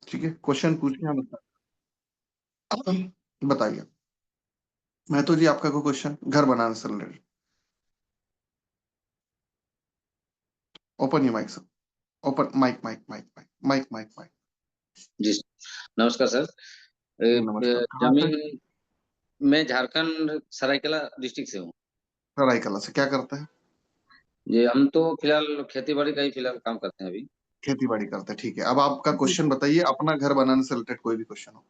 ठीक है, क्वेश्चन पूछिए, हम बताइए। मैं तो जी आपका कोई क्वेश्चन घर बनाने से related. Open your mic sir. Open mic mic mic mic mic mic mic. जी नमस्कार सर। नमस्कार, कहाँ से? जमीन मैं झारखंड सरायकेला डिस्ट्रिक्ट से हूँ। सरायकला से क्या करते हैं? जी हम तो फिलहाल खेती बाड़ी का ही फिलहाल काम करते हैं अभी। खेती बाड़ी करते हैं, ठीक है। अब आपका जी। क्वेश्चन बताइए, अपना घर बनाने से रिलेटेड कोई भी क्वेश्चन हो।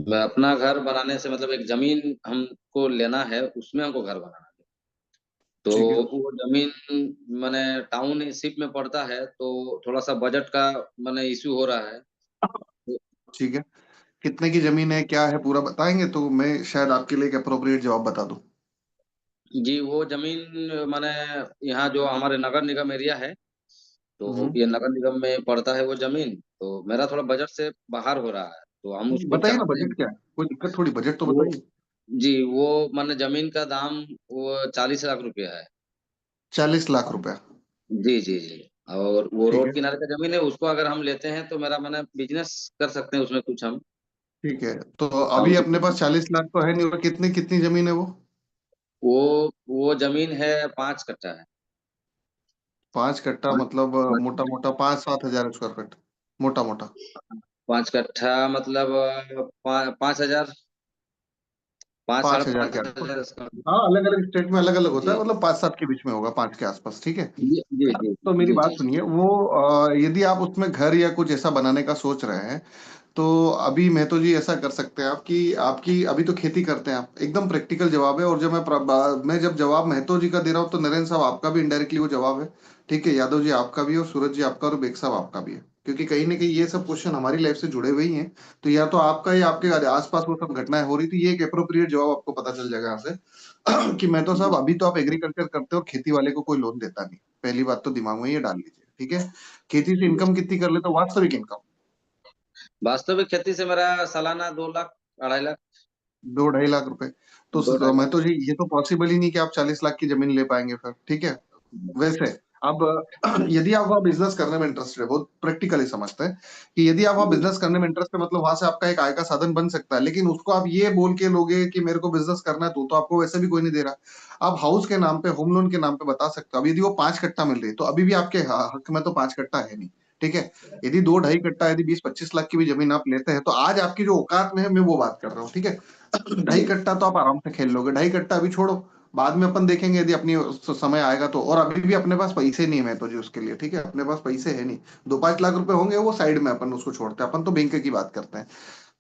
मैं अपना घर बनाने से मतलब एक जमीन हमको लेना है, उसमें हमको घर बनाना है। तो ठीक है। वो जमीन मैंने टाउनशिप में पड़ता है, तो थोड़ा सा बजट का मैंने इश्यू हो रहा है। तो ठीक है, कितने की जमीन है, क्या है, पूरा बताएंगे तो मैं शायद आपके लिए एक अप्रोप्रिएट जवाब बता दूं। जी वो जमीन मैंने यहाँ जो हमारे नगर निगम एरिया है, तो हम्म। ये नगर निगम में पड़ता है वो जमीन। तो मेरा थोड़ा बजट से बाहर हो रहा है, तो हम उसको बताइए ना, चाहते हैं। बजट क्या है, कोई दिक्कत थोड़ी, बजट तो वो बताइए। जी वो मैंने जमीन का दाम वो 40 लाख रुपया है। 40 लाख रुपया। जी जी जी। और वो ठीक रोड है। किनारे का जमीन है, उसको अगर हम लेते हैं तो मेरा मैंने बिजनेस कर सकते हैं उसमें कुछ हम। ठीक है, तो अभी टाउनशिप अपने में पास 40 लाख तो है नहीं, और कितनी कितनी जमीन है वो? वो जमीन है 5 कट्ठा है। 5 कट्टा पाँच मतलब मोटा मोटा 5-7 हजार स्क्वायर फीट, मोटा मोटा। 5 कट्ठा मतलब 5,000, पाँच साढ़े 5 हजार पाँच के आसपास। हजार इसका। हाँ, अलग अलग स्टेट में अलग अलग होता है, जी मतलब 5-7 के बीच में होगा, 5 के आसपास, ठीक है। जी जी जी तो मेरी जी बात जी जी। सुनिए, वो यदि आप उसमें घर या कुछ ऐसा बनाने का सोच रहे हैं, तो अभी मैं तो जी ऐसा कर सकते हैं, आपकी आपकी अभी तो खेती करते हैं आप, एकदम प्रैक्टिकल जवाब है। और जब मैं जब जवाब महतो जी का दे रहा हूँ, तो नरेंद्र साहब आपका भी इनडायरेक्टली वो जवाब है। ठीक है, यादव जी आपका भी, और सूरज जी आपका, और बेग साहब आपका भी है। क्योंकि कहीं ना कहीं ये सब क्वेश्चन हमारी लाइफ से जुड़े हुए ही हैं। तो या तो आपका या आपके आसपास वो सब घटनाएं हो रही थी, ये एक अप्रोप्रिएट जवाब आपको पता चल जाएगा यहाँ से। कि मैं तो साहब, अभी तो आप एग्रीकल्चर करते हो, खेती वाले को कोई लोन देता नहीं। पहली बात तो दिमाग में ये डाल लीजिए, ठीक है। खेती से इनकम कितनी कर लेते हो, वास्तविक इनकम? वास्तविक खेती से मेरा सालाना 2 लाख 2.5 लाख। 2-2.5 लाख रुपए। तो दो ढाई मैं लाख तो जी, ये तो पॉसिबल ही नहीं कि आप 40 लाख की जमीन ले पाएंगे फिर, ठीक है। वैसे अब यदि आप वहाँ बिजनेस करने में इंटरेस्टेड है, बहुत प्रैक्टिकली समझते हैं कि यदि आप वहाँ बिजनेस करने में इंटरेस्ट है, मतलब वहां से आपका एक आय का साधन बन सकता है। लेकिन उसको आप ये बोल के लोगे कि मेरे को बिजनेस करना है, तो आपको वैसे भी कोई नहीं दे रहा। आप हाउस के नाम पे, होम लोन के नाम पे बता सकते हो। अब यदि वो 5 कट्टा मिल रही है, तो अभी भी आपके हक में तो 5 कट्टा है नहीं, ठीक है। यदि 2-2.5 कट्टा, यदि 20-25 लाख की भी जमीन आप लेते हैं, तो आज आपकी जो औकात में है, मैं वो बात कर रहा हूँ, ठीक है। 2.5 कट्टा तो आप आराम से खेल लोगे, 2.5 कट्टा अभी छोड़ो, बाद में अपन देखेंगे यदि अपनी समय आएगा तो। और अभी भी अपने पास पैसे नहीं है तो जी उसके लिए, ठीक है, अपने पास पैसे है नहीं। 2-5 लाख रुपए होंगे, वो साइड में अपन उसको छोड़ते हैं, अपन तो बैंक की बात करते हैं।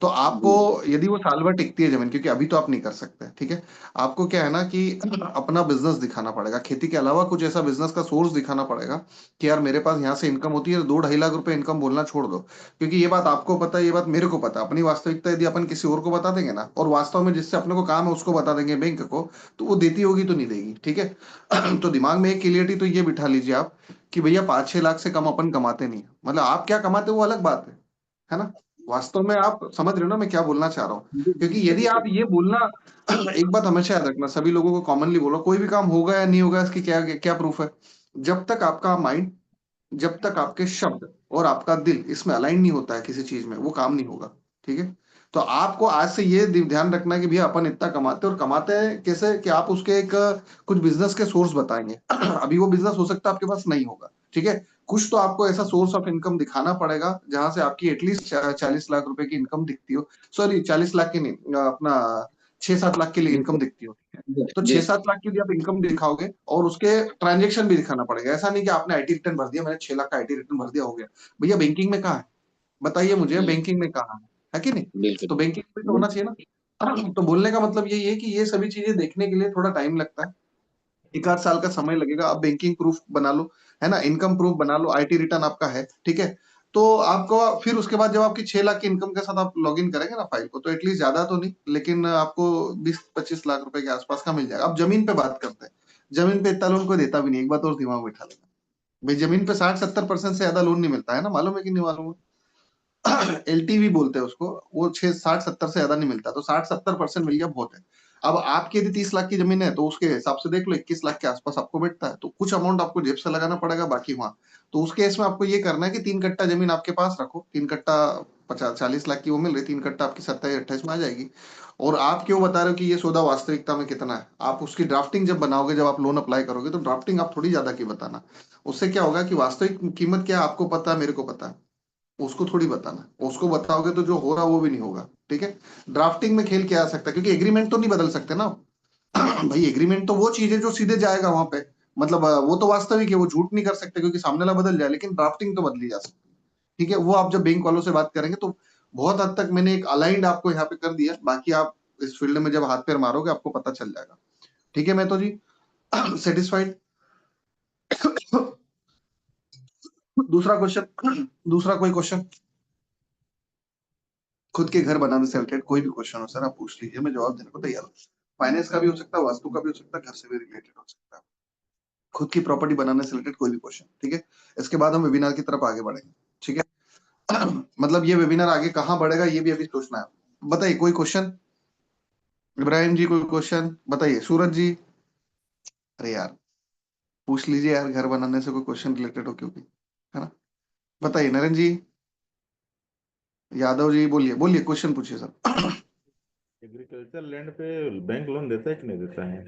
तो आपको, यदि वो साल भर टिकती है जमीन, क्योंकि अभी तो आप नहीं कर सकते, ठीक है। आपको क्या है ना कि अपना बिजनेस दिखाना पड़ेगा, खेती के अलावा कुछ ऐसा बिजनेस का सोर्स दिखाना पड़ेगा कि यार मेरे पास यहाँ से इनकम होती है। 2-2.5 लाख रुपए इनकम बोलना छोड़ दो, क्योंकि ये बात आपको पता है, ये बात मेरे को पता है। अपनी वास्तविकता यदि अपन किसी और को बता देंगे ना, और वास्तव में जिससे अपने को काम है उसको बता देंगे बैंक को, तो वो देती होगी तो नहीं देगी, ठीक है। तो दिमाग में एक क्लियरिटी तो ये बिठा लीजिए आप कि भैया 5-6 लाख से कम अपन कमाते नहीं हैं। मतलब आप क्या कमाते हो वो अलग बात है ना। वास्तव में आप समझ रहे हो ना मैं क्या बोलना चाह रहा हूँ। क्योंकि यदि आप ये बोलना, एक बात हमेशा याद रखना, सभी लोगों को कॉमनली बोलो, कोई भी काम होगा या नहीं होगा इसकी क्या क्या प्रूफ है? जब तक आपका माइंड, जब तक आपके शब्द और आपका दिल इसमें अलाइन नहीं होता है किसी चीज में, वो काम नहीं होगा, ठीक है। तो आपको आज से ये ध्यान रखना है कि भैया अपन इतना कमाते हैं, और कमाते हैं कैसे, कि आप उसके एक कुछ बिजनेस के सोर्स बताएंगे। अभी वो बिजनेस हो सकता है आपके पास नहीं होगा, ठीक है। कुछ तो आपको ऐसा सोर्स ऑफ इनकम दिखाना पड़ेगा जहां से आपकी एटलीस्ट 40 लाख रुपए की इनकम दिखती हो। सॉरी, 40 लाख की नहीं, अपना 6-7 लाख के लिए इनकम दिखती हो, ठीक है। तो जी 6-7 लाख की भी आप इनकम दिखाओगे, और उसके ट्रांजेक्शन भी दिखाना पड़ेगा। ऐसा नहीं कि आपने आईटी रिटर्न भर दिया, मैंने 6 लाख का आईटी रिटर्न भर दिया, हो गया। भैया बैंकिंग में कहाँ है, बताइए मुझे, जी, बैंकिंग में कहाँ है कि नहीं? बिल्कुल तो बैंकिंग में तो होना चाहिए ना। तो बोलने का मतलब यही है कि ये सभी चीजें देखने के लिए थोड़ा टाइम लगता है। 1 आध साल का समय लगेगा। आप बैंकिंग प्रूफ बना लो, है ना, इनकम प्रूफ बना लो, आईटी रिटर्न आपका है, ठीक है। तो आपको फिर उसके बाद जब आपकी 6 लाख की इनकम के साथ आप लॉग इन करेंगे ना फाइल को, तो एटलीस्ट ज्यादा तो नहीं, लेकिन आपको 20-25 लाख रुपए के आसपास का मिल जाएगा। अब जमीन पे बात करते हैं। जमीन पे इतना लोन कोई देता भी नहीं, एक बात और दिमाग में बैठा लेना। भाई जमीन पे 60-70% से ज्यादा लोन नहीं मिलता है ना, मालूम है कि नहीं मालूम है? एलटीवी बोलते हैं उसको, वो 6 60-70 से ज्यादा नहीं मिलता, तो 60-70% मिल गया बहुत है। अब आपकी यदि 30 लाख की जमीन है तो उसके हिसाब से देख लो 21 लाख के आसपास आपको बैठता है, तो कुछ अमाउंट आपको जेब से लगाना पड़ेगा, बाकी वहां। तो उस केस में आपको ये करना है कि 3 कट्टा जमीन आपके पास रखो, 3 कट्टा 40 लाख की वो मिल रही, 3 कट्टा आपकी 27-28 में आ जाएगी। और आप क्यों बता रहे हो कि ये सौदा वास्तविकता में कितना है, आप उसकी ड्राफ्टिंग जब बनाओगे, जब आप लोन अप्लाई करोगे तो ड्राफ्टिंग आप थोड़ी ज्यादा की बताना। उससे क्या होगा कि वास्तविक कीमत क्या है आपको पता है, मेरे को पता है, उसको थोड़ी बताना। उसको बताओगे तो जो हो रहा वो भी नहीं होगा, ठीक है। ड्राफ्टिंग में खेल क्या आ सकता है, क्योंकि एग्रीमेंट तो नहीं बदल सकते ना आप। भाई एग्रीमेंट तो वो चीज है जो सीधे जाएगा वहां पे, मतलब वो तो वास्तविक है, वो झूठ नहीं कर सकते क्योंकि सामने वाला बदल जाए, लेकिन ड्राफ्टिंग तो बदली जा सकती है, ठीक है। वो आप जब बैंक वालों से बात करेंगे तो बहुत हद तक मैंने एक अलाइंड आपको यहाँ पे कर दिया, बाकी आप इस फील्ड में जब हाथ पैर मारोगे आपको पता चल जाएगा, ठीक है। मैं तो जी सेटिस्फाइड। दूसरा क्वेश्चन, दूसरा कोई क्वेश्चन, खुद के घर बनाने से रिलेटेड कोई भी क्वेश्चन हो सर आप पूछ लीजिए, मैं जवाब देने को तैयार हूँ। फाइनेंस का भी हो सकता है, वास्तु का भी हो सकता है, घर से भी रिलेटेड हो सकता है, खुद की प्रॉपर्टी बनाने से रिलेटेड कोई भी क्वेश्चन, ठीक है। इसके बाद हम वेबिनार की तरफ आगे बढ़ेंगे, ठीक है। मतलब ये वेबिनार आगे कहाँ बढ़ेगा ये भी अभी सोचना है। बताइए कोई क्वेश्चन, इब्राहिम जी कोई क्वेश्चन बताइए, सूरज जी, अरे यार पूछ लीजिए यार, घर बनाने से कोई क्वेश्चन रिलेटेड हो क्योंकि, है ना। बताइए नरेंद्र जी, यादव जी, बोलिए बोलिए क्वेश्चन पूछिए सर। एग्रीकल्चर लैंड पे बैंक लोन देता है कि नहीं देता है?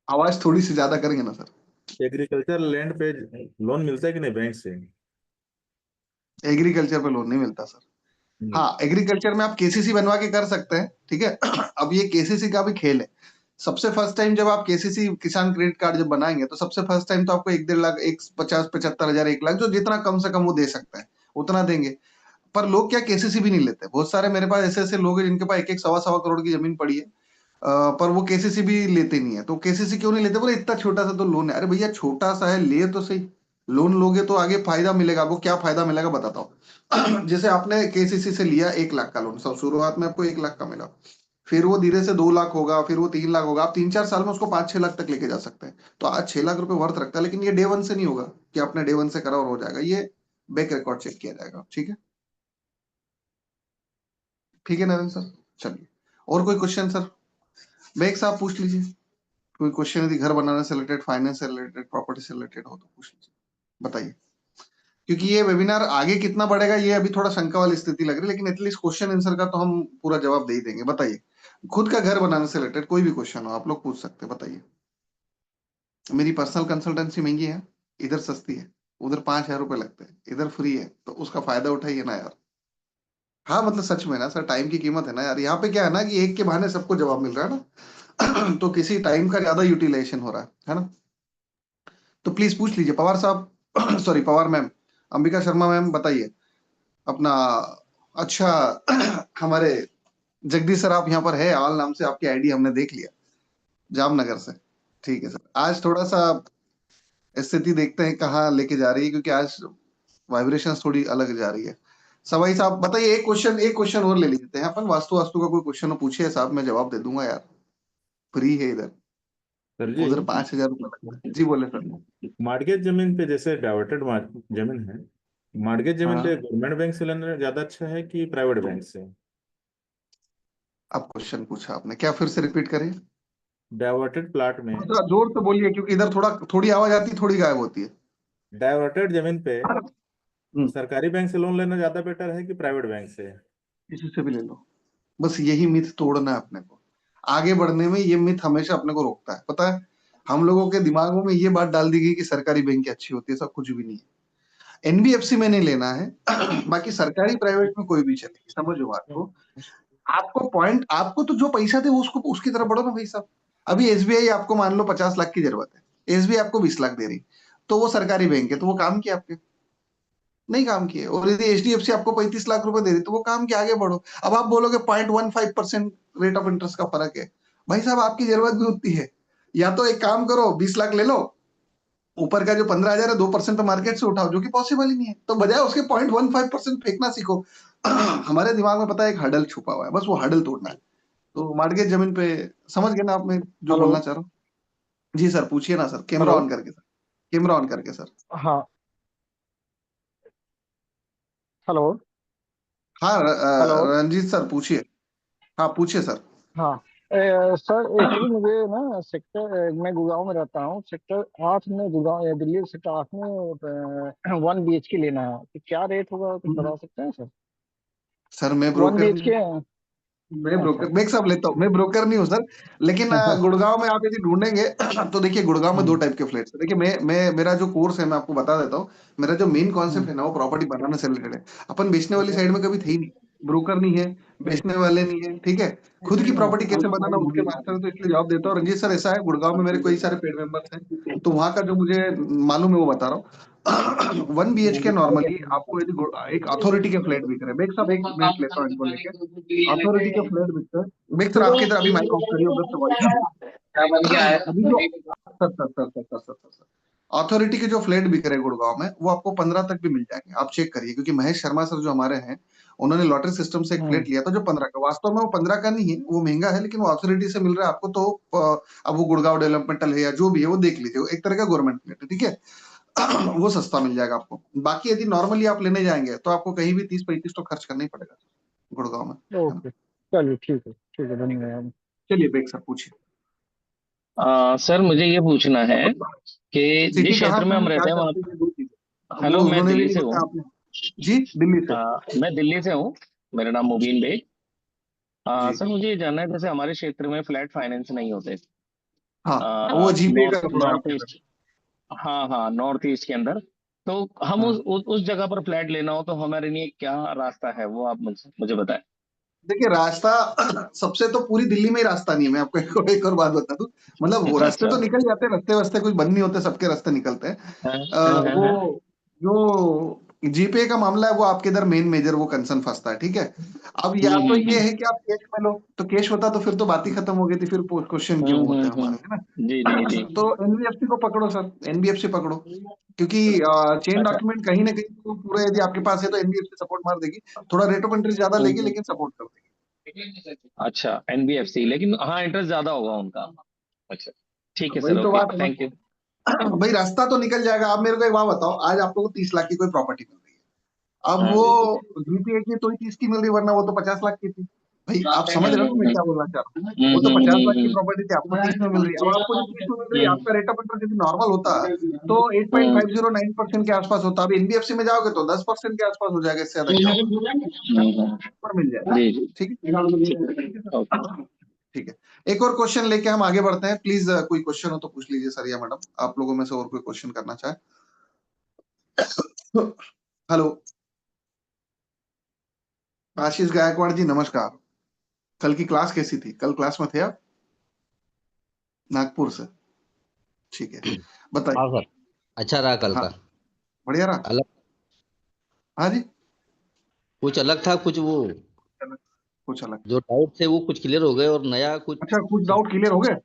आवाज थोड़ी सी ज्यादा करेंगे ना सर। एग्रीकल्चर लैंड पे लोन मिलता है कि नहीं बैंक से? एग्रीकल्चर पे लोन नहीं मिलता सर। नहीं। हाँ एग्रीकल्चर में आप केसीसी बनवा के कर सकते हैं, ठीक है। अब ये केसीसी का भी खेल है। सबसे फर्स्ट टाइम जब आप केसीसी किसान क्रेडिट कार्ड जब बनाएंगे तो सबसे फर्स्ट टाइम तो आपको 1-1.5 लाख, 150-75 हजार, 1 लाख, जो जितना कम से कम वो दे सकते हैं उतना देंगे। पर लोग क्या केसीसी भी नहीं लेते, बहुत सारे मेरे पास ऐसे ऐसे लोग हैं जिनके पास 1-1 सवा-सवा करोड़ की जमीन पड़ी है, पर वो केसीसी भी लेते नहीं है। तो केसीसी क्यों नहीं लेते, बोले इतना छोटा सा तो लोन है। अरे भैया छोटा सा है, ले तो सही। लोन लोगे तो आगे फायदा मिलेगा, आपको क्या फायदा मिलेगा बताता हूँ। जैसे आपने केसीसी से लिया 1 लाख का लोन, सब शुरुआत में आपको 1 लाख का मिला, फिर वो धीरे से 2 लाख होगा, फिर वो 3 लाख होगा, आप 3-4 साल में उसको 5-6 लाख तक लेके जा सकते हैं। तो आज 6 लाख रुपए वर्थ रखता है, लेकिन ये डे वन से नहीं होगा कि आपने डे वन से करा और हो जाएगा, ये बैक रिकॉर्ड चेक किया जाएगा, ठीक है। ठीक है नरेंद्र सर, चलिए और कोई क्वेश्चन सर, बैग साहब पूछ लीजिए। कोई क्वेश्चन यदि घर बनाने से रिलेटेड, फाइनेंस से रिलेटेड, प्रॉपर्टी से रिलेटेड हो तो पूछ लीजिए, बताइए। क्योंकि ये वेबिनार आगे कितना बढ़ेगा ये अभी थोड़ा शंका वाली स्थिति लग रही है, लेकिन एटलीस्ट क्वेश्चन आंसर का तो हम पूरा जवाब दे ही देंगे। बताइए खुद का घर बनाने से रिलेटेड कोई भी क्वेश्चन हो आप लोग पूछ सकते हैं, बताइए। मेरी पर्सनल कंसल्टेंसी महंगी है, इधर सस्ती है, उधर 5,000 रुपए लगते हैं, इधर फ्री है, तो उसका फायदा उठाइए ना यार। हाँ मतलब सच में ना सर, टाइम की कीमत है ना यार, यहाँ पे क्या है ना कि एक के बहाने सबको जवाब मिल रहा है ना। तो किसी टाइम का ज्यादा यूटिलाइजेशन हो रहा है ना। तो प्लीज पूछ लीजिए पवार साहब, sorry Pawar ma'am, Ambika Sharma ma'am, बताइए अपना। अच्छा, हमारे जगदीश सर आप यहाँ पर है, आल नाम से आपकी आईडी हमने देख लिया, जामनगर से। ठीक है सर, आज थोड़ा सा स्थिति देखते हैं कहाँ लेके जा रही है, क्योंकि आज वाइब्रेशन थोड़ी अलग जा रही है। सवाई साहब बताइए, एक क्वेश्चन और ले लेते हैं अपन, वास्तु वास्तु का कोई क्वेश्चन हो पूछिए साहब, मैं जवाब दे दूंगा यार, फ्री है इधर, सर जी, उधर 5,000 रुपये लगता है जी, बोले सर। मार्गेज जमीन पे जैसे डाइवर्टेड जमीन है, मार्गेज जमीन पे हाँ गवर्नमेंट बैंक से लेना ज्यादा अच्छा है कि प्राइवेट बैंक से? अब क्वेश्चन पूछा आपने, क्या फिर से रिपीट करें, डाइवर्टेड प्लाट में, थोड़ा जोर से बोलिए क्योंकि इधर थोड़ा थोड़ी आवाज आती है, थोड़ी गायब होती है। डाइवर्टेड जमीन पे हम्म, सरकारी बैंक से लोन लेना ज्यादा बेटर है कि प्राइवेट बैंक से? किसी से भी ले लो, बस यही मिथ तोड़ना है अपने को। आगे बढ़ने में ये मिथ हमेशा अपने को रोकता है, पता है। हम लोगों के दिमागों में ये बात डाल दी गई कि सरकारी बैंक अच्छी होती है, सब कुछ भी नहीं है। एनबीएफसी में नहीं लेना है, बाकी सरकारी प्राइवेट में कोई भी चलेगी, समझो बात को। आपको पॉइंट, आपको तो जो पैसा दे उसको उसकी तरफ बढ़ो ना भाई साहब। अभी एसबीआई आपको मान लो 50 लाख की जरूरत है, एसबीआई आपको 20 लाख दे रही, तो वो सरकारी बैंक है, तो वो काम किया आपके, नहीं काम किए। और यदि एचडीएफसी आपको 35 लाख रुपए दे रही तो वो काम के आगे बढ़ो। अब आप बोलोगे 0.15% रेट ऑफ इंटरेस्ट का फर्क है, भाई साहब आपकी जरूरत भी उतनी है, या तो एक काम करो 20 लाख ले लो, ऊपर का जो 15,000 है 2% तो मार्केट से उठाओ, जो कि पॉसिबल ही नहीं है, तो बजाय उसके 0.15% फेंकना सीखो। हमारे दिमाग में पता है एक हडल छुपा हुआ है, बस वो हडल तोड़ना है। तो मार्केट जमीन पे समझ गए ना आप, मैं जो हेलो। बोलना चाह रहा हूँ। जी सर पूछिए ना सर, कैमरा हेलो। ऑन करके सर, कैमरा ऑन करके सर। हाँ। हेलो। हाँ हेलो। रंजीत सर पूछिए, हाँ पूछिए सर। हाँ। सर एक्चुअली मुझे ना सेक्टर, मैं गुड़गांव में रहता हूँ, सेक्टर 8 में, गुड़गांव या दिल्ली सेक्टर 8 में 1 BHK लेना है, तो क्या रेट होगा कुछ बता सकते हैं सर? सर मैं 1 ब्रोकर BHK। मैं अच्छा। ब्रोकर मैं एक साहब लेता हूँ, मैं ब्रोकर नहीं हूँ सर। लेकिन गुड़गांव में आप यदि ढूंढेंगे तो देखिए गुड़गांव में दो टाइप के फ्लैट्स है। देखिए मैं मेरा जो कोर्स है मैं आपको बता देता हूँ। मेरा जो मेन कॉन्सेप्ट है ना वो प्रॉपर्टी बनाने से रिलेटेड है। अपन बेचने वाली साइड में कभी थे ही नहीं, ब्रोकर नहीं है, बेचने वाले नहीं है, ठीक है। खुद की प्रॉपर्टी कैसे बनाना उसके मास्टर, तो इसलिए जवाब देता हूँ। रंजीत सर ऐसा है, गुड़गांव में मेरे कई सारे पेड मेंबर्स हैं, तो वहां का जो मुझे मालूम है वो बता रहा हूँ। 1 BHK नॉर्मली आपको यदि एक अथॉरिटी के फ्लैट बिक रहे हैं, मैं एक साहब एक मिनट लेता हूँ इनको लेके। अथॉरिटी के फ्लैट बिकते हैं। देख सर आपके इधर अभी माइक ऑफ करिए, उधर से वॉइस आ रही है। अभी जो सर अथॉरिटी के जो फ्लैट बिक रहे हैं गुड़गांव में, वो आपको 15 तक भी मिल जाएंगे, आप चेक करिए। क्योंकि महेश शर्मा सर जो हमारे हैं, उन्होंने लॉटरी सिस्टम से एक फ्लैट लिया था जो 15 का, वास्तव में वो 15 का नहीं है, वो महंगा है, लेकिन वो अथॉरिटी से मिल रहा है आपको। तो अब वो गुड़गांव डेवलपमेंटल है या जो भी है वो देख लीजिए, वो एक तरह का गवर्नमेंट फ्लैट है, ठीक है। वो सस्ता मिल जाएगा आपको। बाकी यदि नॉर्मली आप लेने जाएंगे तो आपको कहीं भी 30-35 तो खर्च करना ही पड़ेगा गुड़गांव में, है ना। ओके, चलिए ठीक है, धन्यवाद। चलिए बेग सर पूछिए। सर मुझे ये पूछना है कि जिस सिटी कहाँ क्षेत्र से में हम है, क्या रहते हैं वहाँ। करते हैं, दो चीजें वो हेलो, मैं उन्होंने भी दिल्ली नहीं से हूँ। बताया आपने। जी दिल्ली से। मैं दिल्ली से हूँ। मेरा नाम मुबीन बेग। जी सर मुझे ये जानना है, जैसे हमारे क्षेत्र में फ्लैट फाइनेंस नहीं होते हाँ, वो जीपीए का नॉर्थ थोड़ा नॉर्थ आपके ईस्ट। हाँ हाँ, नॉर्थ ईस्ट के अंदर। तो हम हाँ उस जगह पर फ्लैट लेना हो तो हमारे लिए क्या रास्ता है, वो आप मुझे बताएं। देखिए रास्ता सबसे तो पूरी दिल्ली में ही रास्ता नहीं है। मैं आपको एक और बात बता दूं, मतलब वो रास्ते अच्छा। तो निकल जाते हैं, रास्ते वास्ते कुछ बंद नहीं होते, सबके रास्ते निकलते हैं। हाँ हाँ हाँ वो हाँ। जो जीपे का मामला है वो आपके इधर मेन मेजर वो कंसर्न फंसता है, ठीक है। अब या तो ये है कि आप कैश में लो, तो कैश होता तो फिर तो बात ही खत्म हो गई थी, फिर क्वेश्चन क्यों होते हैं हमारे, है ना। जी जी जी। तो एनबीएफसी को पकड़ो सर, एनबीएफसी पकड़ो। क्योंकि चेन अच्छा डॉक्यूमेंट कहीं ना कहीं तो पूरा यदि आपके पास है तो एनबीएफसी सपोर्ट मार देगी। थोड़ा रेट ऑफ इंटरेस्ट ज्यादा लेगी लेकिन सपोर्ट कर देगी। अच्छा, एनबीएफसी, लेकिन हाँ इंटरेस्ट ज्यादा होगा उनका। अच्छा, ठीक है वही सर, तो ओके, बात है ना। Thank you. भाई रास्ता तो निकल जाएगा। आप मेरे को एक बात बताओ, आज आप लोगों को 30 लाख की कोई प्रॉपर्टी मिल रही है, अब हाँ। वो जीपीए की तो ही 30 की मिल रही, वरना वो तो 50 लाख की थी। भाई आप समझ रहे हो ना मैं क्या बोलना चाह रहा हूँ। वो तो 50 लाख की प्रॉपर्टी थी, आपको 30 में मिल रही है। अब आपको जो 30 में मिल रही है, आपका रेट ऑफ इंटरेस्ट यदि नॉर्मल होता तो 8.509% के आसपास होता। अब एनबीएफसी में जाओगे तो 10% के आसपास हो जाएगा, इससे ज्यादा क्या होगा, पर मिल जाएगा। जी जी। ठीक है, ठीक है ओके। सर। ठीक है, एक और क्वेश्चन लेके हम आगे बढ़ते हैं। प्लीज कोई क्वेश्चन हो तो पूछ लीजिए सर या मैडम, आप लोगों में से और कोई क्वेश्चन करना चाहे। हेलो आशीष गायकवाड़ जी, नमस्कार। कल की क्लास कैसी थी? कल क्लास में थे आप? नागपुर से, ठीक है, हाँ बताइए। सर, अच्छा रहा कल हाँ का। बढ़िया रहा। अलग, हाँ जी, कुछ अलग था, कुछ वो कुछ अलग। जो डाउट थे वो कुछ क्लियर हो गए और नया कुछ अच्छा, कुछ सब। डाउट क्लियर हो गए।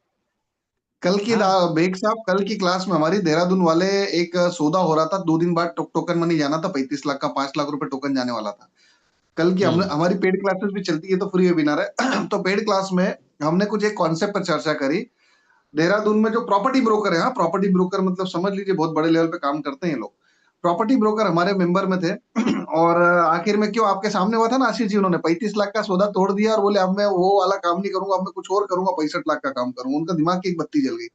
कल की हाँ। बेग साहब, कल की क्लास में हमारी देहरादून वाले एक सौदा हो रहा था, 2 दिन बाद टोकन मनी जाना था, 35 लाख का, 5 लाख रुपए टोकन जाने वाला था। कल की हम्म। हमारी पेड क्लासेस भी चलती है, तो फ्री वेबिनार है। तो पेड क्लास में हमने कुछ एक कॉन्सेप्ट पर चर्चा करी। देहरादून में जो प्रॉपर्टी ब्रोकर है, हाँ प्रॉपर्टी ब्रोकर मतलब समझ लीजिए बहुत बड़े लेवल पे काम करते हैं ये लोग। प्रॉपर्टी ब्रोकर हमारे मेंबर में थे। और आखिर में क्यों आपके सामने हुआ था ना आशीष जी, उन्होंने 35 लाख का सौदा तोड़ दिया और बोले अब मैं वो वाला काम नहीं करूंगा, अब मैं कुछ और करूंगा, 65 लाख का काम करूंगा। उनका दिमाग की एक बत्ती जल गई।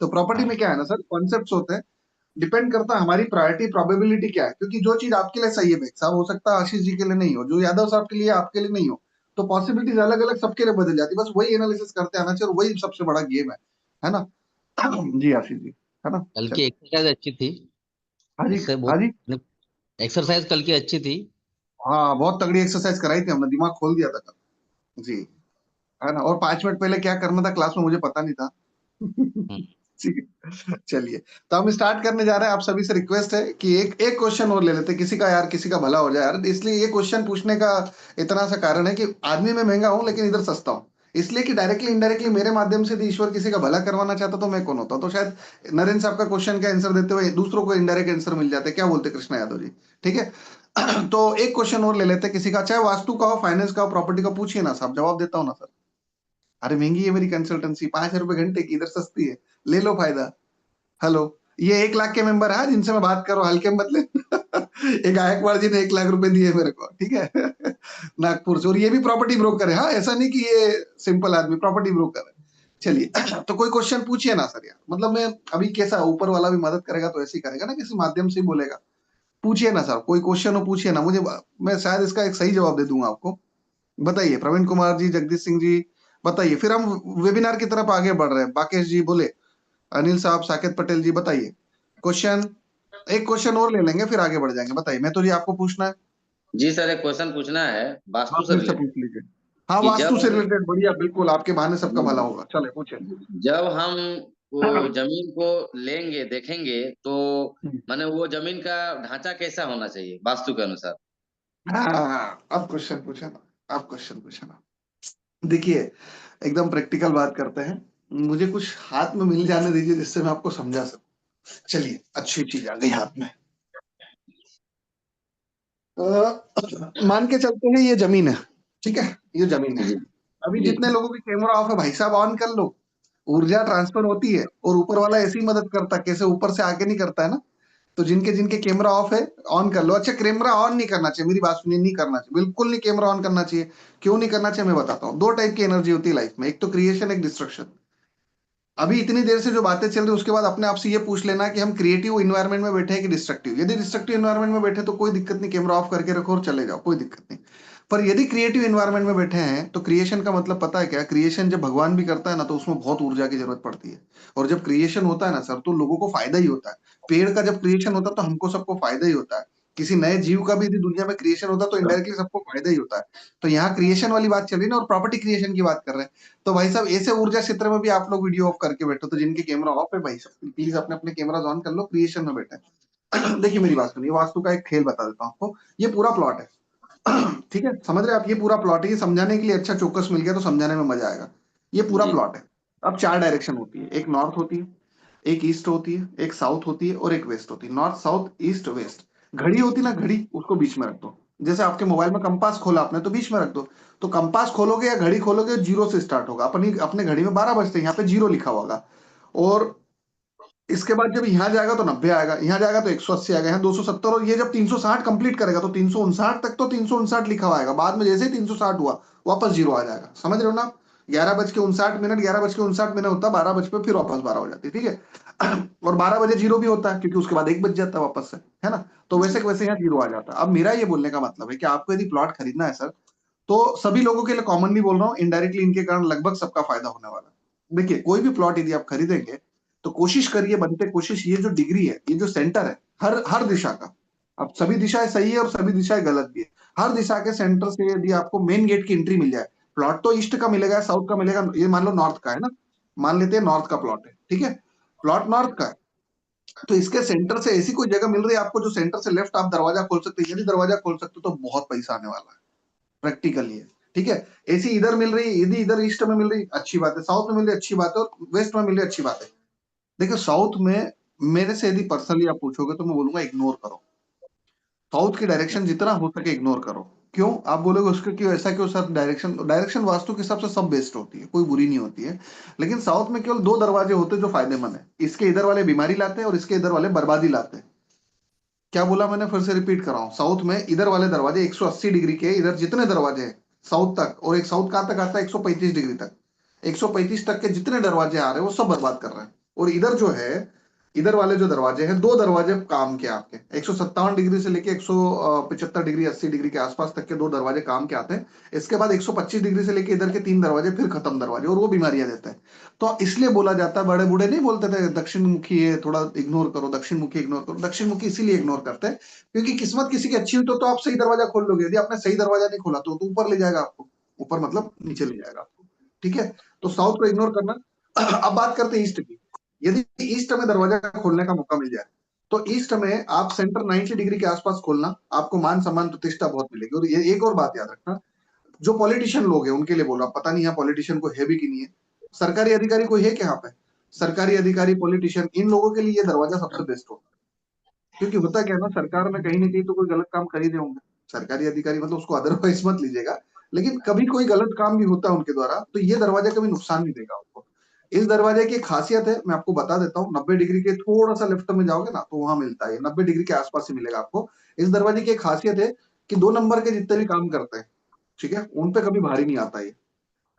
तो प्रॉपर्टी हाँ। में क्या है ना सर, कॉन्सेप्ट होते हैं, डिपेंड करता है हमारी प्रायोरिटी प्रोबेबिलिटी क्या है। क्योंकि जो चीज आपके लिए सही है भाई साहब, हो सकता है आशीष जी के लिए नहीं हो, जो यादव साहब के लिए आपके लिए नहीं हो। तो पॉसिबिलिटीज अलग अलग सबके लिए बदल जाती है। बस वही एनालिसिस करते आना चाहिए, और वही सबसे बड़ा गेम है ना। जी आशीष जी, है ना। कल की चलिए, एक्सरसाइज अच्छी थी। हाँ जी, उससे हाँ जी। बहुत एक्सरसाइज कल की अच्छी थी। हाँ बहुत तगड़ी एक्सरसाइज कराई थी हमने, दिमाग खोल दिया था कल। जी, है ना। और 5 मिनट पहले क्या करना था क्लास में मुझे पता नहीं था। हम्म। ठीक है, चलिए। तो हम स्टार्ट करने जा रहे हैं। आप सभी से रिक्वेस्ट है कि एक एक क्वेश्चन और ले लेते हैं, किसी का यार, किसी का भला हो जाए यार। इसलिए ये क्वेश्चन पूछने का इतना सा कारण है कि आदमी में महंगा हूं लेकिन इधर सस्ता हूं। इसलिए कि डायरेक्टली इनडायरेक्टली मेरे माध्यम से यदि ईश्वर किसी का भला करवाना चाहता तो मैं कौन होता। तो शायद नरेंद्र साहब का क्वेश्चन का आंसर देते हुए दूसरों को इनडायरेक्ट आंसर मिल जाते। क्या बोलते कृष्णा यादव जी? ठीक है। तो एक क्वेश्चन और ले लेते हैं किसी का, चाहे वास्तु का हो, फाइनेंस का हो, प्रॉपर्टी का, पूछिए ना साहब, जवाब देता हूँ ना सर। अरे महंगी है मेरी कंसल्टेंसी, 5 रुपए घंटे की, इधर सस्ती है, ले लो फायदा। हेलो, ये 1 लाख के मेंबर है जिनसे मैं बात कर रहा हूँ, हल्के में मत ले। एक गायकवाड़ जी ने 1 लाख रुपए दिए मेरे को, ठीक है। नागपुर से, और ये भी प्रॉपर्टी ब्रोकर है। हाँ, ऐसा नहीं कि ये सिंपल आदमी, प्रॉपर्टी ब्रोकर है। चलिए, तो कोई क्वेश्चन पूछिए ना सर यार, मतलब मैं अभी कैसा, ऊपर वाला भी मदद करेगा तो ऐसे ही करेगा ना, किसी माध्यम से ही बोलेगा। पूछिए ना सर, कोई क्वेश्चन हो पूछिए ना मुझे, मैं शायद इसका एक सही जवाब दे दूंगा आपको। बताइए प्रवीण कुमार जी, जगदीश सिंह जी, बताइए। फिर हम वेबिनार की तरफ आगे बढ़ रहे हैं। बाकेश जी बोले, अनिल साहब, साकेत पटेल जी, बताइए क्वेश्चन। एक क्वेश्चन और ले लेंगे फिर आगे बढ़ जाएंगे। बताइए, मैं तो जी आपको पूछना है। जी सर, एक क्वेश्चन पूछना है हाँ, वास्तु से फिर से रिलेटेड। पूछ लीजिए। हाँ, कि वास्तु से रिलेटेड, बढ़िया, बिल्कुल आपके बहाने सबका भला होगा। चले पूछे। जब हम वो जमीन को लेंगे देखेंगे तो माने वो जमीन का ढांचा कैसा होना चाहिए वास्तु के अनुसार? हाँ, अब क्वेश्चन पूछे ना, अब क्वेश्चन पूछे ना। देखिए, एकदम प्रैक्टिकल बात करते हैं। मुझे कुछ हाथ में मिल जाने दीजिए जिससे मैं आपको समझा सकूं। चलिए, अच्छी चीज आ गई हाथ में। मान के चलते हैं ये जमीन है, ठीक है, ये जमीन है। जी अभी जी जितने लोगों की कैमरा ऑफ है भाई साहब, ऑन कर लो। ऊर्जा ट्रांसफर होती है और ऊपर वाला ऐसी मदद करता है, कैसे ऊपर से आके नहीं करता है ना। तो जिनके जिनके कैमरा ऑफ है, ऑन कर लो। अच्छा, कैमरा ऑन नहीं करना चाहिए, मेरी बात सुनिए, नहीं करना चाहिए, बिल्कुल नहीं कैमरा ऑन करना चाहिए। क्यों नहीं करना चाहिए मैं बताता हूँ। 2 टाइप की एनर्जी होती है लाइफ में, एक तो क्रिएशन, एक डिस्ट्रक्शन। अभी इतनी देर से जो बातें चल रही है उसके बाद अपने आप से ये पूछ लेना कि हम क्रिएटिव इन्वायरमेंट में बैठे हैं कि डिस्ट्रक्टिव। यदि डिस्ट्रक्टिव इन्वायरमेंट में बैठे तो कोई दिक्कत नहीं, कैमरा ऑफ करके रखो और चले जाओ, कोई दिक्कत नहीं। पर यदि क्रिएटिव इन्वायरमेंट में बैठे हैं तो क्रिएशन का मतलब पता है क्या? क्रिएशन जब भगवान भी करता है ना तो उसमें बहुत ऊर्जा की जरूरत पड़ती है। और जब क्रिएशन होता है ना सर, तो लोगों को फायदा ही होता है। पेड़ का जब क्रिएशन होता है तो हमको सबको फायदा ही होता है। किसी नए जीव का भी यदि दुनिया में क्रिएशन होता है तो इनडायरेक्टली सबको फायदा ही होता है। तो यहाँ क्रिएशन वाली बात चल रही है ना, और प्रॉपर्टी क्रिएशन की बात कर रहे हैं। तो भाई साहब, ऐसे ऊर्जा क्षेत्र में भी आप लोग वीडियो ऑफ करके बैठो। तो जिनके कैमरा ऑफ है भाई साहब, प्लीज अपने अपने कैमरा ऑन कर लो, क्रिएशन में बैठे। देखिए मेरी बात सुनिए, वास्तु का एक खेल बता देता हूँ आपको। ये पूरा प्लॉट है, ठीक है, समझ रहे हैं आप? ये पूरा प्लॉट है। ये समझाने के लिए अच्छा चौकस मिल गया तो समझाने में मजा आएगा। ये पूरा जी प्लॉट है। अब 4 डायरेक्शन होती है, एक नॉर्थ होती है, एक ईस्ट होती है, एक साउथ होती है और एक वेस्ट होती है। North, south, east, west. घड़ी होती है ना, घड़ी, उसको बीच में रख दो। जैसे आपके मोबाइल में कंपास खोला आपने तो बीच में रख दो। तो कंपास खोलोगे या घड़ी खोलोगे, 0 से स्टार्ट होगा। अपनी अपने घड़ी में 12 बजते हैं, यहाँ पे 0 लिखा होगा। और इसके बाद जब यहाँ जाएगा तो 90 आएगा, यहाँ जाएगा तो 180 आएगा, यहाँ 270, और ये जब 360 कंप्लीट करेगा तो 359 तक, तो 359 लिखा हुआ आएगा। बाद में जैसे ही 360 हुआ वापस 0 आ जाएगा। समझ रहे हो ना? 11:59, 11:59 होता है, 12 बज पे फिर वापस 12 हो जाती है, ठीक है। और 12 बजे 0 भी होता है, क्योंकि उसके बाद 1 बज जाता है वापस से, है ना? तो वैसे वैसे यहाँ 0 आ जाता है। अब मेरा ये बोलने का मतलब है कि आपको यदि प्लॉट खरीदना है सर, तो सभी लोगों के लिए कॉमनली बोल रहा हूँ, इनडायरेक्टली इनके कारण लगभग सबका फायदा होने वाला है। देखिए, कोई भी प्लॉट यदि आप खरीदेंगे तो कोशिश करिए, बनते कोशिश, ये जो डिग्री है, ये जो सेंटर है, हर हर दिशा का, अब सभी दिशाएं सही है और सभी दिशाएं गलत भी है। हर दिशा के सेंटर से यदि आपको मेन गेट की एंट्री मिल जाए, प्लॉट तो ईस्ट का मिलेगा, साउथ का मिलेगा, ये मान लो नॉर्थ का है ना, मान लेते हैं नॉर्थ का प्लॉट है, ठीक है, प्लॉट नॉर्थ का है। तो इसके सेंटर से ऐसी कोई जगह मिल रही है आपको जो सेंटर से लेफ्ट आप दरवाजा खोल सकते हैं, यदि दरवाजा खोल सकते हो तो बहुत पैसा आने वाला है, प्रैक्टिकली है, ठीक है। ऐसी इधर मिल रही है, यदि इधर ईस्ट में मिल रही, अच्छी बात है, साउथ में मिल रही, अच्छी बात है, और वेस्ट में मिल रही, अच्छी बात है। देखिए, साउथ में मेरे से यदि पर्सनली आप पूछोगे तो मैं बोलूंगा इग्नोर करो। साउथ की डायरेक्शन जितना हो सके इग्नोर करो। क्यों आप बोलोगे उसके, क्यों ऐसा, क्यों सर? डायरेक्शन डायरेक्शन वास्तु के हिसाब से सब बेस्ट होती है, कोई बुरी नहीं होती है। लेकिन साउथ में केवल 2 दरवाजे होते हैं जो फायदेमंद है। इसके इधर वाले बीमारी लाते हैं और इसके इधर वाले बर्बादी लाते हैं। क्या बोला मैंने? फिर से रिपीट कर रहा हूँ। साउथ में इधर वाले दरवाजे 180 डिग्री के, इधर जितने दरवाजे हैं साउथ तक, और एक साउथ कहां तक आता है? 135 डिग्री तक। 135 तक के जितने दरवाजे आ रहे हैं वो सब बर्बाद कर रहे हैं। और इधर जो है, इधर वाले जो दरवाजे हैं, 2 दरवाजे काम के आपके 157 डिग्री से लेके 175 डिग्री, 80 डिग्री के आसपास तक के 2 दरवाजे काम के आते हैं। इसके बाद 125 डिग्री से लेके इधर के 3 दरवाजे फिर खत्म दरवाजे, और वो बीमारियां देते हैं। तो इसलिए बोला जाता है, बड़े बूढ़े नहीं बोलते थे दक्षिण मुखी है, थोड़ा इग्नोर करो, दक्षिण मुखी इग्नोर करो। दक्षिण मुखी इसीलिए इग्नोर करते हैं क्योंकि किस्मत किसी की अच्छी हुई तो आप सही दरवाजा खोल लोगे। यदि आपने सही दरवाजा नहीं खोला तो ऊपर ले जाएगा आपको, ऊपर मतलब नीचे ले जाएगा आपको, ठीक है। तो साउथ को इग्नोर करना। अब बात करते हैं ईस्ट की। यदि ईस्ट में दरवाजा खोलने का मौका मिल जाए तो ईस्ट में आप सेंटर 90 डिग्री के आसपास खोलना, आपको मान सम्मान प्रतिष्ठा बहुत मिलेगी। और ये एक और बात याद रखना, जो पॉलिटिशियन लोग हैं उनके लिए बोल रहा, पता नहीं यहाँ पॉलिटिशियन को है भी कि नहीं है, सरकारी अधिकारी कोई है क्या यहाँ पे? सरकारी अधिकारी, पॉलिटिशियन, इन लोगों के लिए ये दरवाजा सबसे बेस्ट होगा। क्योंकि होता क्या है ना, सरकार में कहीं ना कहीं तो कोई गलत काम कर ही रहे होंगे सरकारी अधिकारी, मतलब उसको अदरवाइज मत लीजिएगा, लेकिन कभी कोई गलत काम भी होता है उनके द्वारा, तो ये दरवाजा कभी नुकसान नहीं देगा आपको। इस दरवाजे की एक खासियत है, मैं आपको बता देता हूँ, 90 डिग्री के थोड़ा सा लेफ्ट में जाओगे ना तो वहां मिलता है, 90 डिग्री के आसपास ही मिलेगा आपको। इस दरवाजे की एक खासियत है कि 2 नंबर के जितने भी काम करते हैं, ठीक है, उन पे कभी भारी नहीं आता ये,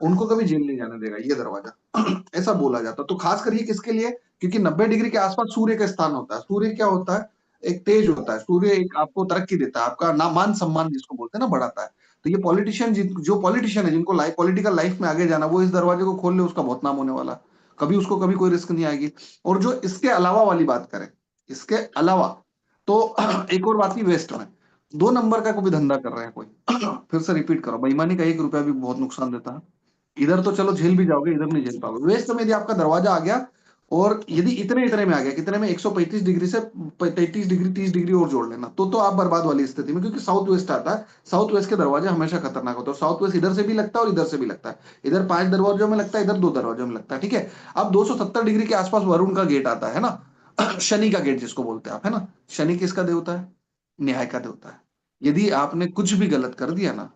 उनको कभी जेल नहीं जाने देगा ये दरवाजा। ऐसा बोला जाता है। तो खास कर ये किसके लिए? क्योंकि 90 डिग्री के आसपास सूर्य का स्थान होता है। सूर्य क्या होता है? एक तेज होता है। सूर्य एक आपको तरक्की देता है, आपका ना मान सम्मान जिसको बोलते हैं ना, बढ़ाता है। तो ये पॉलिटिशियन जो पॉलिटिशियन है, जिनको पॉलिटिकल लाइफ में आगे जाना, वो इस दरवाजे को खोल ले, उसका बहुत नाम होने वाला। कभी उसको कभी कोई रिस्क नहीं आएगी। और जो इसके अलावा वाली बात करें, इसके अलावा तो एक और बात की, वेस्ट में 2 नंबर का कोई धंधा कर रहे हैं कोई, फिर से रिपीट करो, बेईमानी का 1 रुपया भी बहुत नुकसान देता है। इधर तो चलो झेल भी जाओगे, इधर नहीं झेल पाओगे। वेस्ट में यदि आपका दरवाजा आ गया, और यदि इतने इतने में आ गया, कितने में, 135 डिग्री से 33 डिग्री 30 डिग्री और जोड़ लेना, तो आप बर्बाद वाली स्थिति में, क्योंकि साउथ वेस्ट आता है। साउथ वेस्ट के दरवाजे हमेशा खतरनाक होते हैं। और साउथ वेस्ट इधर से भी लगता है और इधर से भी लगता है। इधर 5 दरवाजों में लगता है, इधर 2 दरवाजों में लगता है, ठीक है। अब 270 डिग्री के आसपास वरुण का गेट आता है ना, शनि का गेट जिसको बोलते हैं आप, है ना। शनि किसका देवता है? न्याय का देवता है। यदि आपने कुछ भी गलत कर दिया ना,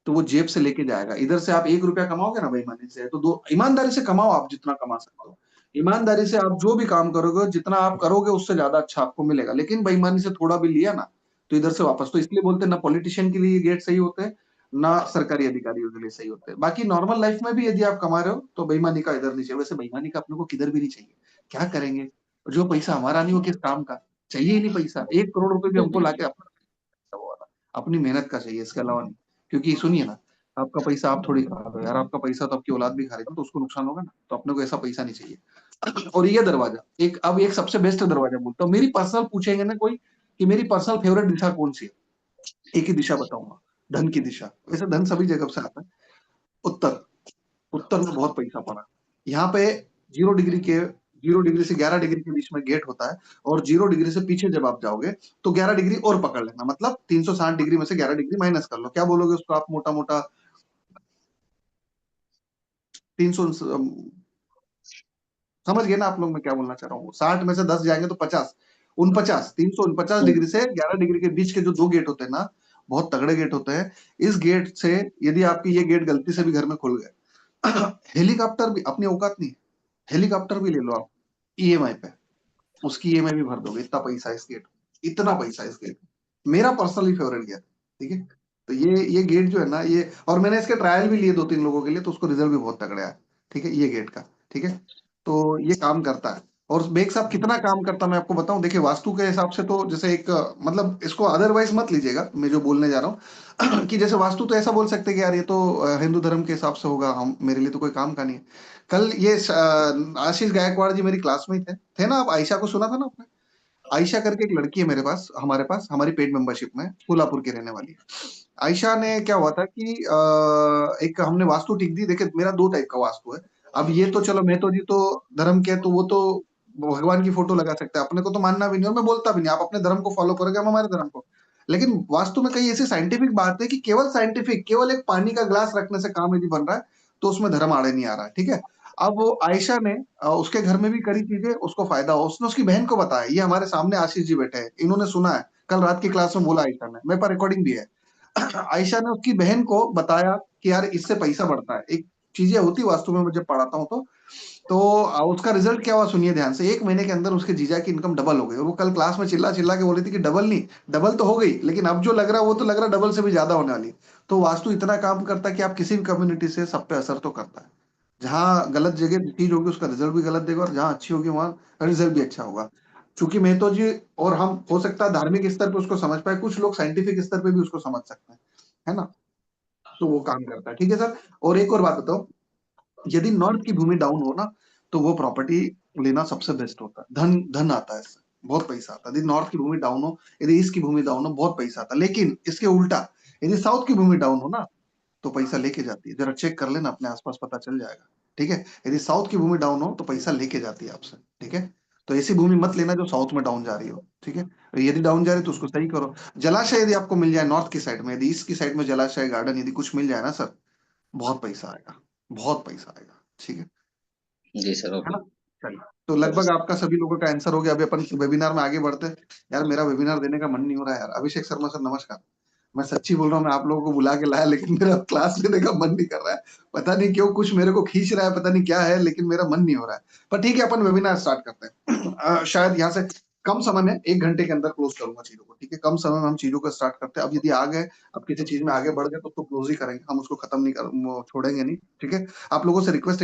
तो वो जेब से लेके जाएगा। इधर से आप 1 रुपया कमाओगे ना बेईमानी से, तो 2 ईमानदारी से कमाओ, आप जितना कमा सकते हो। ईमानदारी से आप जो भी काम करोगे, जितना आप करोगे उससे ज्यादा अच्छा आपको मिलेगा। लेकिन बेईमानी से थोड़ा भी लिया ना, तो इधर से वापस। तो इसलिए बोलते हैं ना, पॉलिटिशियन के लिए ये गेट सही होते हैं, ना सरकारी अधिकारियों के लिए सही होते हैं। बाकी नॉर्मल लाइफ में भी यदि आप कमा रहे हो, तो बेईमानी का इधर नहीं चाहिए। वैसे बेईमानी का अपने को किधर भी नहीं चाहिए। क्या करेंगे? जो पैसा हमारा नहीं, वो किस काम का? चाहिए ही नहीं पैसा। 1 करोड़ रुपए भी हमको लाके अपना वो वाला, अपनी मेहनत का चाहिए, इसके अलावा नहीं। क्योंकि सुनिए ना, आपका पैसा आप थोड़ी खा रहे हो यार, आपका पैसा तो आपकी औलाद भी खा रही है, तो उसको नुकसान होगा ना। तो अपने को ऐसा पैसा नहीं चाहिए। और ये दरवाजा एक, अब एक सबसे बेस्ट दरवाजा बोलता हूँ। मेरी पर्सनल पूछेंगे ना कोई कि मेरी पर्सनल फेवरेट दिशा कौन सी है, एक ही दिशा बताऊंगा, धन की दिशा। वैसे धन सभी जगह से आता है। उत्तर, उत्तर में बहुत पैसा पड़ा। यहाँ पे 0 डिग्री के 0 डिग्री से 11 डिग्री के बीच में गेट होता है। और 0 डिग्री से पीछे जब आप जाओगे, तो 11 डिग्री और पकड़ लेना, मतलब 360 डिग्री में से 11 डिग्री माइनस कर लो। क्या बोलोगे उसको आप? मोटा मोटा 300, समझ गए ना आप लोग मैं क्या बोलना चाह रहा हूँ? 60 में से 10 जाएंगे तो 50, 49, 349 डिग्री से 11 डिग्री के बीच के जो 2 गेट होते हैं ना, बहुत तगड़े गेट होते हैं। इस गेट से यदि आपकी ये गेट गलती से भी घर में खुल गए, हेलीकॉप्टर भी अपनी औकात नहीं है, हेलीकॉप्टर भी ले लो आप ईएमआई पे, उसकी ईएमआई भी भर दोगे। इतना पैसा है इस गेट, इतना पैसा है इस गेट। मेरा पर्सनली फेवरेट गेट, ठीक है। तो ये गेट जो है ना, ये, और मैंने इसके ट्रायल भी लिए 2-3 लोगों के लिए, तो उसको रिजल्ट भी बहुत तगड़ा है, ठीक है, ये गेट का, ठीक है। तो ये काम करता है। और बेग साहब कितना काम करता है मैं आपको बताऊं। देखिए वास्तु के हिसाब से तो जैसे एक, मतलब इसको अदरवाइज मत लीजिएगा मैं जो बोलने जा रहा हूँ, कि जैसे वास्तु तो ऐसा बोल सकते हैं कि यार ये तो हिंदू धर्म के हिसाब से होगा, हम, मेरे लिए तो कोई काम का नहीं है। कल ये आशीष गायकवाड़ जी मेरी क्लासमेट थे ना, आप आयशा को सुना था ना आपने? आयशा करके एक लड़की है मेरे पास, हमारे पास, हमारी पेड मेंबरशिप में, कोल्हापुर की रहने वाली है। आयशा ने क्या हुआ था कि एक हमने वास्तु टिक दी। देखिए मेरा 2 टाइप का वास्तु है। अब ये तो चलो, मैं तो जी तो धर्म के, तो वो तो भगवान की फोटो लगा सकते हैं, अपने को तो मानना भी नहीं, और मैं बोलता भी नहीं, आप अपने धर्म को फॉलो करोगे, हम हमारे धर्म को। लेकिन वास्तु में कई ऐसी साइंटिफिक बात है कि केवल साइंटिफिक, केवल एक पानी का ग्लास रखने से काम यदि बन रहा है, तो उसमें धर्म आड़े नहीं आ रहा है, ठीक है। अब वो आयशा ने उसके घर में भी करी चीजें, उसको फायदा हो, उसने उसकी बहन को बताया। ये हमारे सामने आशीष जी बैठे हैं, इन्होंने सुना है, कल रात की क्लास में बोला आयशा ने, मेरे पास रिकॉर्डिंग भी है। आयशा ने उसकी बहन को बताया कि यार इससे पैसा बढ़ता है, एक चीजें होती वास्तु में, मुझे पढ़ाता हूँ तो उसका रिजल्ट क्या हुआ सुनिए ध्यान से। 1 महीने के अंदर उसके जीजा की इनकम डबल हो गई। और वो कल क्लास में चिल्ला चिल्ला के बोल रही थी कि डबल नहीं, डबल तो हो गई, लेकिन अब जो लग रहा है वो तो लग रहा है डबल से भी ज्यादा होने वाली। तो वास्तु इतना काम करता है कि आप किसी भी कम्युनिटी से, सब पे असर तो करता है। जहाँ गलत जगह चीज होगी उसका रिजल्ट भी गलत देगा, और जहाँ अच्छी होगी वहां रिजल्ट भी अच्छा होगा। चूंकि मेहतो जी और हम, हो सकता है धार्मिक स्तर पे उसको समझ पाए, कुछ लोग साइंटिफिक स्तर पे भी उसको समझ सकते हैं, है ना। तो वो काम करता है, ठीक है सर। और एक और बात बताओ, यदि नॉर्थ की भूमि डाउन हो ना, तो वो प्रॉपर्टी लेना सबसे बेस्ट होता है। धन धन आता है इससे, बहुत पैसा आता है। यदि नॉर्थ की भूमि डाउन हो, यदि ईस्ट की भूमि डाउन हो, बहुत पैसा आता है। लेकिन इसके उल्टा, यदि साउथ की भूमि डाउन हो ना, तो पैसा लेके जाती है। जरा चेक कर लेना अपने आसपास, पता चल जाएगा, ठीक है। यदि साउथ की भूमि डाउन हो तो पैसा लेके जाती है आपसे, ठीक है। तो ऐसी भूमि मत लेना जो साउथ में डाउन जा रही हो, ठीक है। यदि डाउन जा रही है तो उसको सही करो। जलाशय यदि आपको मिल जाए नॉर्थ की साइड में, यदि ईस्ट की साइड में जलाशय, गार्डन यदि कुछ मिल जाए ना सर, बहुत पैसा आएगा, बहुत पैसा आएगा, ठीक है जी सर, है ओके। ना। चलिए, तो लगभग आपका सभी लोगों का आंसर हो गया। अभी अपन वेबिनार में आगे बढ़ते हैं। यार मेरा वेबिनार देने का मन नहीं हो रहा है यार। अभिषेक शर्मा सर नमस्कार, मैं सच्ची बोल रहा हूँ, मैं आप लोगों को बुला के लाया, लेकिन मेरा क्लास लेने का मन नहीं कर रहा है। पता नहीं क्यों, कुछ मेरे को खींच रहा है, पता नहीं क्या है, लेकिन मेरा मन नहीं हो रहा है। पर ठीक है, अपन वेबिनार स्टार्ट करते हैं। शायद यहाँ से कम समय में 1 घंटे के अंदर क्लोज करूंगा चीजों को, ठीक है। कम समय में हम चीजों को स्टार्ट करते हैं। अब यदि आ गए, अब किसी चीज में आगे बढ़ गए तो उसको क्लोज ही करेंगे, हम उसको खत्म नहीं कर छोड़ेंगे नहीं, ठीक है। आप लोगों से रिक्वेस्ट है